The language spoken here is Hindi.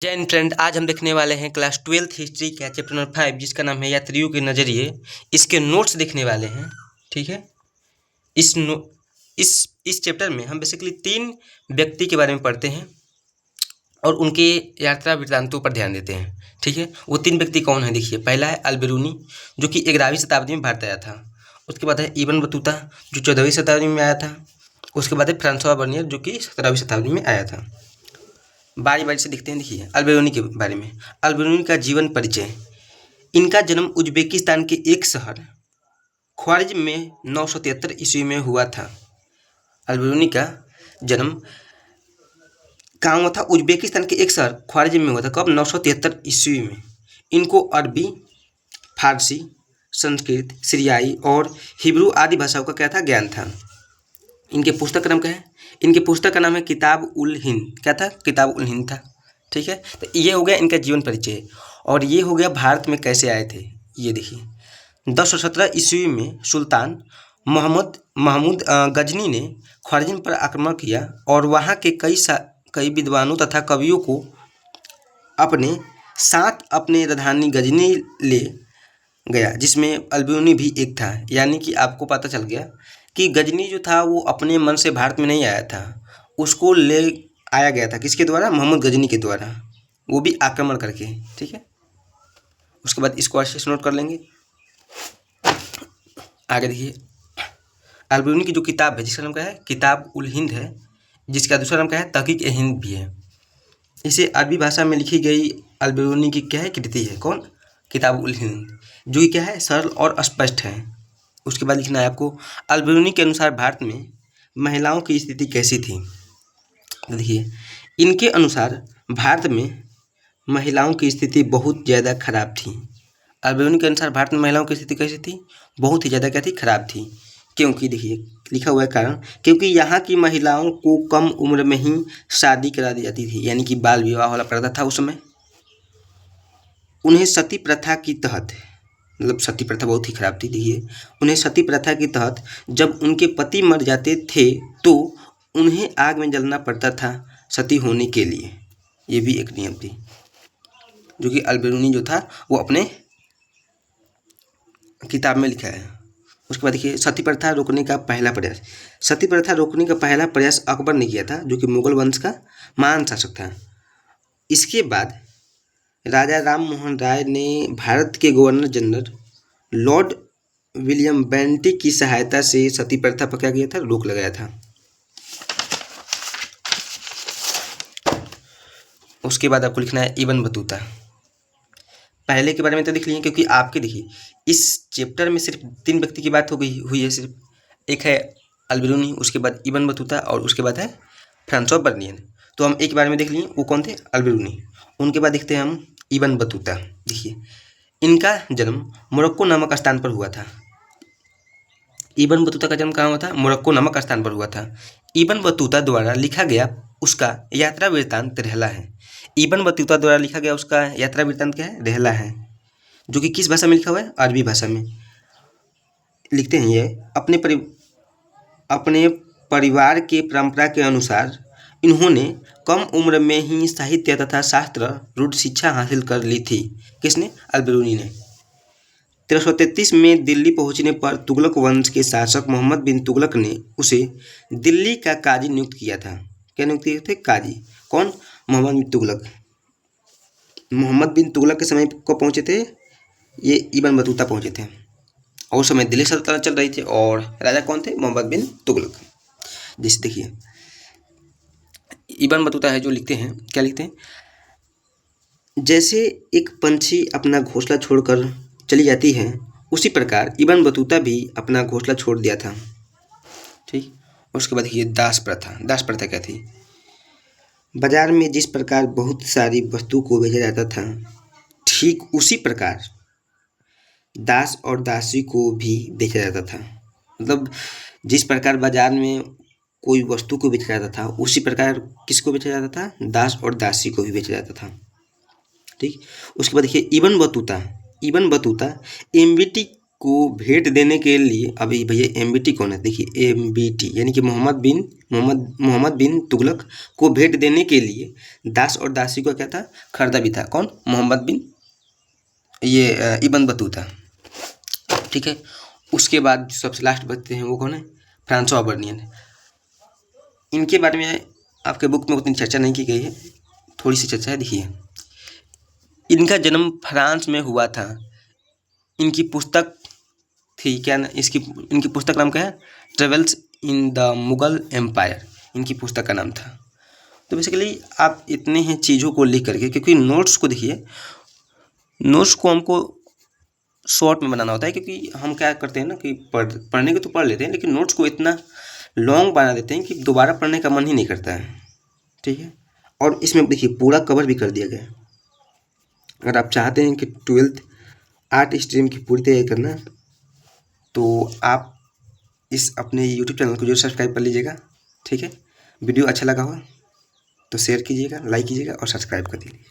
जय हिंद फ्रेंड, आज हम देखने वाले हैं क्लास 12th हिस्ट्री का चैप्टर नंबर 5 जिसका नाम है यात्रियों के नज़रिए। इसके नोट्स देखने वाले हैं। ठीक है। इस नो इस चैप्टर में हम बेसिकली 3 व्यक्ति के बारे में पढ़ते हैं और उनके यात्रा वृत्तांतों पर ध्यान देते हैं। ठीक है। वो 3 व्यक्ति कौन है? देखिए, पहला है अल-बिरूनी जो कि 11वीं शताब्दी में भारत आया था। उसके बाद है इब्न बतूता जो 14वीं शताब्दी में आया था। उसके बाद है फ्रांसवा बर्नियर जो कि 17वीं शताब्दी में आया था। बारी बारी से देखते हैं। देखिए अल-बिरूनी के बारे में। अल-बिरूनी का जीवन परिचय। इनका जन्म उज्बेकिस्तान के एक शहर ख्वारिज़्म में 973 ईस्वी में हुआ था। अल-बिरूनी का जन्म कहाँ हुआ था? उज्बेकिस्तान के एक शहर ख्वारिज़्म में हुआ था। कब? 973 ईस्वी में। इनको अरबी, फारसी, संस्कृत, सीरियाई और हिब्रू आदि भाषाओं का क्या था? ज्ञान था। इनके पुस्तक का नाम क्या है? इनके पुस्तक का नाम है किताब उल हिंद। क्या था? किताब उल हिंद था। ठीक है। तो ये हो गया इनका जीवन परिचय। और ये हो गया भारत में कैसे आए थे। ये देखिए 1017 ईस्वी में सुल्तान महमूद गजनी ने ख्वारिज़्म पर आक्रमण किया और वहाँ के कई विद्वानों तथा कवियों को अपने साथ अपने राजधानी गजनी ले गया, जिसमें अल-बिरूनी भी एक था। यानी कि आपको पता चल गया कि गजनी जो था वो अपने मन से भारत में नहीं आया था, उसको ले आया गया था। किसके द्वारा? मोहम्मद गजनी के द्वारा, वो भी आक्रमण करके। ठीक है। उसके बाद इसको अच्छे से नोट कर लेंगे। आगे देखिए अल-बिरूनी की जो किताब है जिसका नाम क्या है? किताब उल हिंद है, जिसका दूसरा नाम क्या है? तहकीक-ए-हिंद भी है। इसे अरबी भाषा में लिखी गई अल-बिरूनी की क्या है? कृति है। कौन? किताब उल हिंद, जो कि क्या है? सरल और स्पष्ट है। उसके बाद लिखना है आपको अल-बिरूनी के अनुसार भारत में महिलाओं की स्थिति कैसी थी। तो देखिए इनके अनुसार भारत में महिलाओं की स्थिति बहुत ज़्यादा खराब थी। अल-बिरूनी के अनुसार भारत में महिलाओं की स्थिति कैसी थी? बहुत ही ज़्यादा क्या थी? खराब थी। क्योंकि देखिए लिखा हुआ है कारण, क्योंकि यहाँ की महिलाओं को कम उम्र में ही शादी करा दी जाती थी, यानी कि बाल विवाह वाला प्रथा था उस समय। उन्हें सती प्रथा की तहत, मतलब सती प्रथा बहुत ही खराब थी। देखिए उन्हें सती प्रथा के तहत जब उनके पति मर जाते थे तो उन्हें आग में जलना पड़ता था सती होने के लिए। ये भी एक नियम थी जो कि अल-बिरूनी जो था वो अपने किताब में लिखा है। उसके बाद देखिए सती प्रथा रोकने का पहला प्रयास। सती प्रथा रोकने का पहला प्रयास अकबर ने किया था, जो कि मुगल वंश का महान शासक था। इसके बाद राजा राम मोहन राय ने भारत के governor general Lord William Bentinck की सहायता से सती प्रथा पर क्या किया था? रोक लगाया था। उसके बाद आपको लिखना है इब्न बतूता। पहले के बारे में तो लिख लिए क्योंकि आपके देखिए इस चैप्टर में सिर्फ 3 व्यक्ति की बात हुई है सिर्फ। एक है अल-बिरूनी, उसके बाद इब्न बतूता और उसके बाद है फ्रांसवा बर्नियर। तो हम एक बारे में देख लिए, वो कौन थे? अल-बिरूनी। उनके बाद देखते हैं हम इब्न बतूता। देखिए इनका जन्म मोरक्को नामक स्थान पर हुआ था। इब्न बतूता का जन्म कहाँ हुआ था? मोरक्को नामक स्थान पर हुआ था। इब्न बतूता द्वारा लिखा गया उसका यात्रा वृत्तांत रहला है। इब्न बतूता द्वारा लिखा गया उसका यात्रा वृत्तांत क्या है? रहला है, जो कि किस भाषा में लिखा हुआ है? अरबी भाषा में। लिखते हैं ये अपने परिवार के परंपरा के अनुसार इन्होंने कम उम्र में ही साहित्य तथा शास्त्र रूढ़ शिक्षा हासिल कर ली थी। किसने? अल-बिरूनी ने। 1333 में दिल्ली पहुंचने पर तुगलक वंश के शासक मोहम्मद बिन तुगलक ने उसे दिल्ली का काजी नियुक्त किया था। क्या नियुक्त किए थे? काजी। कौन? मोहम्मद बिन तुगलक। मोहम्मद बिन तुगलक के समय को पहुंचे थे ये इब्न बतूता पहुंचे थे, और उस समय दिल्ली सल्तनत चल रही थी और राजा कौन थे? मोहम्मद बिन तुगलक। जैसे देखिए इब्न बतूता है जो लिखते हैं, क्या लिखते हैं? जैसे एक पंछी अपना घोंसला छोड़कर चली जाती है, उसी प्रकार इब्न बतूता भी अपना घोंसला छोड़ दिया था। ठीक। उसके बाद देखिए दास प्रथा। दास प्रथा क्या थी? बाजार में जिस प्रकार बहुत सारी वस्तु को बेचा जाता था, ठीक उसी प्रकार दास और दासी को भी बेचा जाता था। मतलब जिस प्रकार बाजार में कोई वस्तु को बेचा जाता था, उसी प्रकार किसको बेचा जाता था? दास और दासी को भी बेचा जाता था। ठीक। उसके बाद देखिए इब्न बतूता एमबीटी को भेंट देने के लिए, अभी भैया MBT कौन है, देखिए MBT यानी कि मोहम्मद बिन तुगलक को भेंट देने के लिए दास और दासी को क्या था, खरीदा भी था। कौन, मोहम्मद बिन ये इब्न बतूता, ठीक है। उसके बाद सबसे लास्ट बचते हैं वो कौन है, फ्रांसवा बर्नियन। इनके बारे में आपके बुक में उतनी चर्चा नहीं की गई है, थोड़ी सी चर्चा है। देखिए इनका जन्म फ्रांस में हुआ था। इनकी पुस्तक थी क्या इनकी पुस्तक नाम क्या है, travels in the Mughal empire, इनकी पुस्तक का नाम था। तो बेसिकली आप इतने हैं चीज़ों को लिख करके, क्योंकि नोट्स को देखिए, नोट्स को हमको शॉर्ट में बनाना होता है, क्योंकि हम क्या करते हैं ना कि पढ़ने को तो पढ़ लेते हैं, लेकिन नोट्स को इतना लॉन्ग बना देते हैं कि दोबारा पढ़ने का मन ही नहीं करता है, ठीक है। और इसमें देखिए पूरा कवर भी कर दिया गया है। अगर आप चाहते हैं कि 12th आर्ट स्ट्रीम की पूरी तैयारी करना, तो आप इस अपने YouTube चैनल को जरूर सब्सक्राइब कर लीजिएगा, ठीक है। वीडियो अच्छा लगा हो तो शेयर कीजिएगा, लाइक कीजिएगा और सब्सक्राइब कर दीजिए।